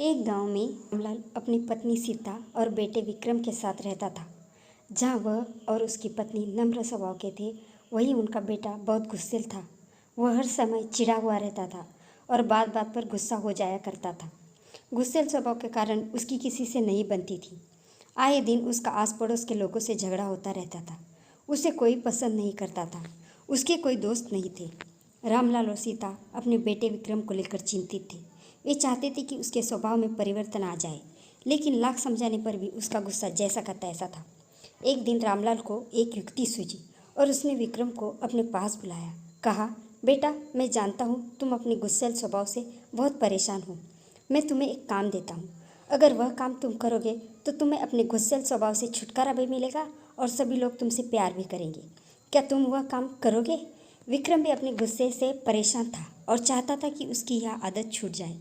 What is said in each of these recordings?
एक गांव में रामलाल अपनी पत्नी सीता और बेटे विक्रम के साथ रहता था। जहां वह और उसकी पत्नी नम्र स्वभाव के थे, वहीं उनका बेटा बहुत गुस्सैल था। वह हर समय चिढ़ा हुआ रहता था और बात बात पर गुस्सा हो जाया करता था। गुस्सैल स्वभाव के कारण उसकी किसी से नहीं बनती थी। आए दिन उसका आस पड़ोस के लोगों से झगड़ा होता रहता था। उसे कोई पसंद नहीं करता था। उसके कोई दोस्त नहीं थे। रामलाल और सीता अपने बेटे विक्रम को लेकर चिंतित थे। वे चाहते थे कि उसके स्वभाव में परिवर्तन आ जाए, लेकिन लाख समझाने पर भी उसका गुस्सा जैसा का तैसा था। एक दिन रामलाल को एक युक्ति सूझी और उसने विक्रम को अपने पास बुलाया। कहा, बेटा, मैं जानता हूँ तुम अपने गुस्सैल स्वभाव से बहुत परेशान हो। मैं तुम्हें एक काम देता हूँ। अगर वह काम तुम करोगे तो तुम्हें अपने गुस्सैल स्वभाव से छुटकारा भी मिलेगा और सभी लोग तुमसे प्यार भी करेंगे। क्या तुम वह काम करोगे? विक्रम भी अपने गुस्से से परेशान था और चाहता था कि उसकी यह आदत छूट जाए।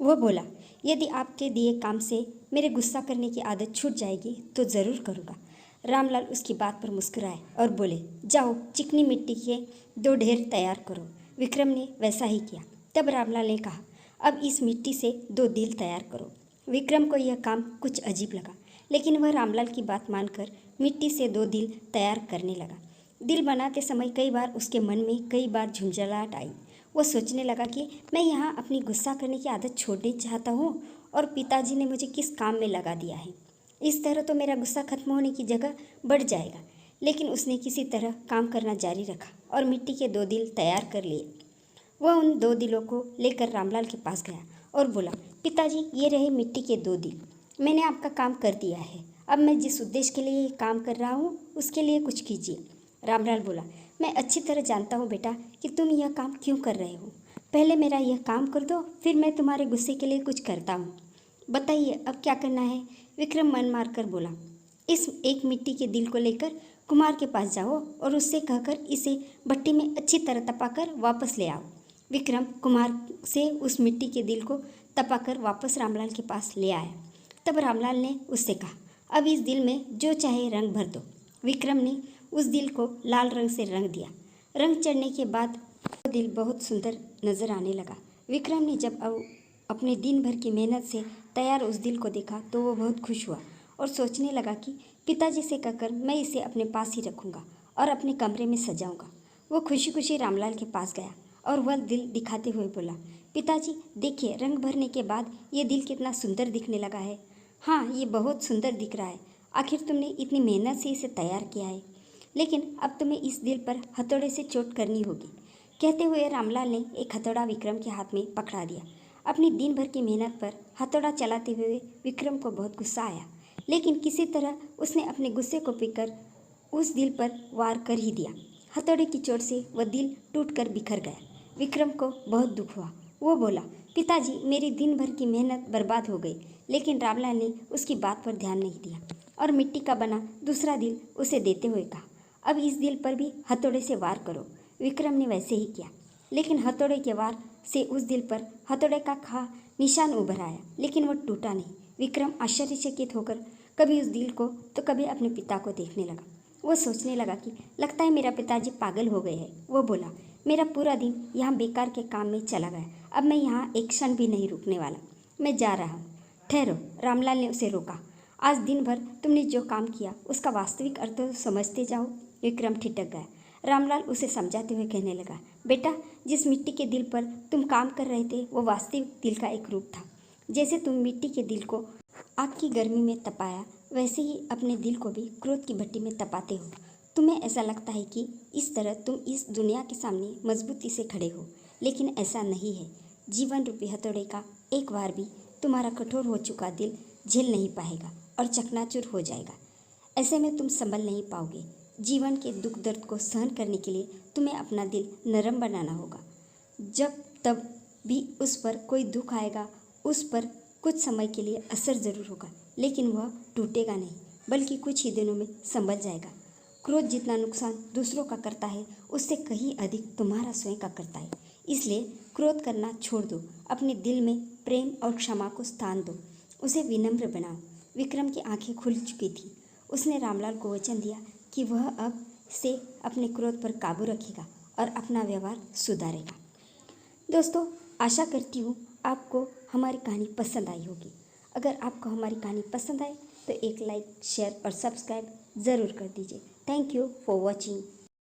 वह बोला, यदि आपके दिए काम से मेरे गुस्सा करने की आदत छूट जाएगी तो ज़रूर करूँगा। रामलाल उसकी बात पर मुस्कुराए और बोले, जाओ चिकनी मिट्टी के 2 ढेर तैयार करो। विक्रम ने वैसा ही किया। तब रामलाल ने कहा, अब इस मिट्टी से 2 दिल तैयार करो। विक्रम को यह काम कुछ अजीब लगा, लेकिन वह रामलाल की बात मानकर मिट्टी से 2 दिल तैयार करने लगा। दिल बनाते समय कई बार उसके मन में कई बार झुंझलाहट आई। वो सोचने लगा कि मैं यहाँ अपनी गुस्सा करने की आदत छोड़नी चाहता हूँ और पिताजी ने मुझे किस काम में लगा दिया है। इस तरह तो मेरा गुस्सा खत्म होने की जगह बढ़ जाएगा। लेकिन उसने किसी तरह काम करना जारी रखा और मिट्टी के 2 दिल तैयार कर लिए। वह उन 2 दिलों को लेकर रामलाल के पास गया और बोला, पिताजी, ये रहे मिट्टी के 2 दिल। मैंने आपका काम कर दिया है। अब मैं जिस उद्देश्य के लिए ये काम कर रहा हूँ उसके लिए कुछ कीजिए। रामलाल बोला, मैं अच्छी तरह जानता हूँ बेटा कि तुम यह काम क्यों कर रहे हो। पहले मेरा यह काम कर दो, फिर मैं तुम्हारे गुस्से के लिए कुछ करता हूँ। बताइए अब क्या करना है? विक्रम मन मार कर बोला, इस एक मिट्टी के दिल को लेकर कुम्हार के पास जाओ और उससे कहकर इसे भट्टी में अच्छी तरह तपाकर वापस ले आओ। विक्रम कुम्हार से उस मिट्टी के दिल को तपाकर वापस रामलाल के पास ले आया। तब रामलाल ने उससे कहा, अब इस दिल में जो चाहे रंग भर दो। विक्रम ने उस दिल को लाल रंग से रंग दिया। रंग चढ़ने के बाद वो दिल बहुत सुंदर नजर आने लगा। विक्रम ने जब अपने दिन भर की मेहनत से तैयार उस दिल को देखा तो वो बहुत खुश हुआ और सोचने लगा कि पिताजी से कहकर मैं इसे अपने पास ही रखूँगा और अपने कमरे में सजाऊँगा। वो खुशी खुशी रामलाल के पास गया और वह दिल दिखाते हुए बोला, पिताजी देखिए, रंग भरने के बाद ये दिल कितना सुंदर दिखने लगा है। हाँ, ये बहुत सुंदर दिख रहा है। आखिर तुमने इतनी मेहनत से इसे तैयार किया है, लेकिन अब तुम्हें इस दिल पर हथौड़े से चोट करनी होगी। कहते हुए रामलाल ने एक हथौड़ा विक्रम के हाथ में पकड़ा दिया। अपनी दिन भर की मेहनत पर हथौड़ा चलाते हुए विक्रम को बहुत गुस्सा आया, लेकिन किसी तरह उसने अपने गुस्से को पीकर उस दिल पर वार कर ही दिया। हथौड़े की चोट से वह दिल टूटकर बिखर गया। विक्रम को बहुत दुख हुआ। वो बोला, पिताजी, मेरी दिन भर की मेहनत बर्बाद हो गई। लेकिन रामलाल ने उसकी बात पर ध्यान नहीं दिया और मिट्टी का बना दूसरा दिल उसे देते हुए कहा, अब इस दिल पर भी हथौड़े से वार करो। विक्रम ने वैसे ही किया, लेकिन हथौड़े के वार से उस दिल पर हथौड़े का खा निशान उभर आया, लेकिन वह टूटा नहीं। विक्रम आश्चर्यचकित होकर कभी उस दिल को तो कभी अपने पिता को देखने लगा। वो सोचने लगा कि लगता है मेरा पिताजी पागल हो गए हैं। वो बोला, मेरा पूरा दिन यहाँ बेकार के काम में चला गया। अब मैं यहाँ एक क्षण भी नहीं रुकने वाला। मैं जा रहा हूँ। ठहरो, रामलाल ने उसे रोका। आज दिन भर तुमने जो काम किया उसका वास्तविक अर्थ तो समझते जाओ। विक्रम ठिठक गया। रामलाल उसे समझाते हुए कहने लगा, बेटा, जिस मिट्टी के दिल पर तुम काम कर रहे थे वो वास्तविक दिल का एक रूप था। जैसे तुम मिट्टी के दिल को आग की गर्मी में तपाया, वैसे ही अपने दिल को भी क्रोध की भट्टी में तपाते हो। तुम्हें ऐसा लगता है कि इस तरह तुम इस दुनिया के सामने मजबूती से खड़े हो, लेकिन ऐसा नहीं है। जीवन रूपी हथौड़े का एक बार भी तुम्हारा कठोर हो चुका दिल झेल नहीं पाएगा और चकनाचूर हो जाएगा। ऐसे में तुम संभल नहीं पाओगे। जीवन के दुख दर्द को सहन करने के लिए तुम्हें अपना दिल नरम बनाना होगा। जब तब भी उस पर कोई दुख आएगा, उस पर कुछ समय के लिए असर ज़रूर होगा, लेकिन वह टूटेगा नहीं, बल्कि कुछ ही दिनों में संभल जाएगा। क्रोध जितना नुकसान दूसरों का करता है, उससे कहीं अधिक तुम्हारा स्वयं का करता है। इसलिए क्रोध करना छोड़ दो। अपने दिल में प्रेम और क्षमा को स्थान दो। उसे विनम्र बनाओ। विक्रम की आंखें खुल चुकी थी। उसने रामलाल को वचन दिया कि वह अब से अपने क्रोध पर काबू रखेगा और अपना व्यवहार सुधारेगा। दोस्तों, आशा करती हूँ आपको हमारी कहानी पसंद आई होगी। अगर आपको हमारी कहानी पसंद आए तो एक लाइक, शेयर और सब्सक्राइब ज़रूर कर दीजिए। Thank you for watching.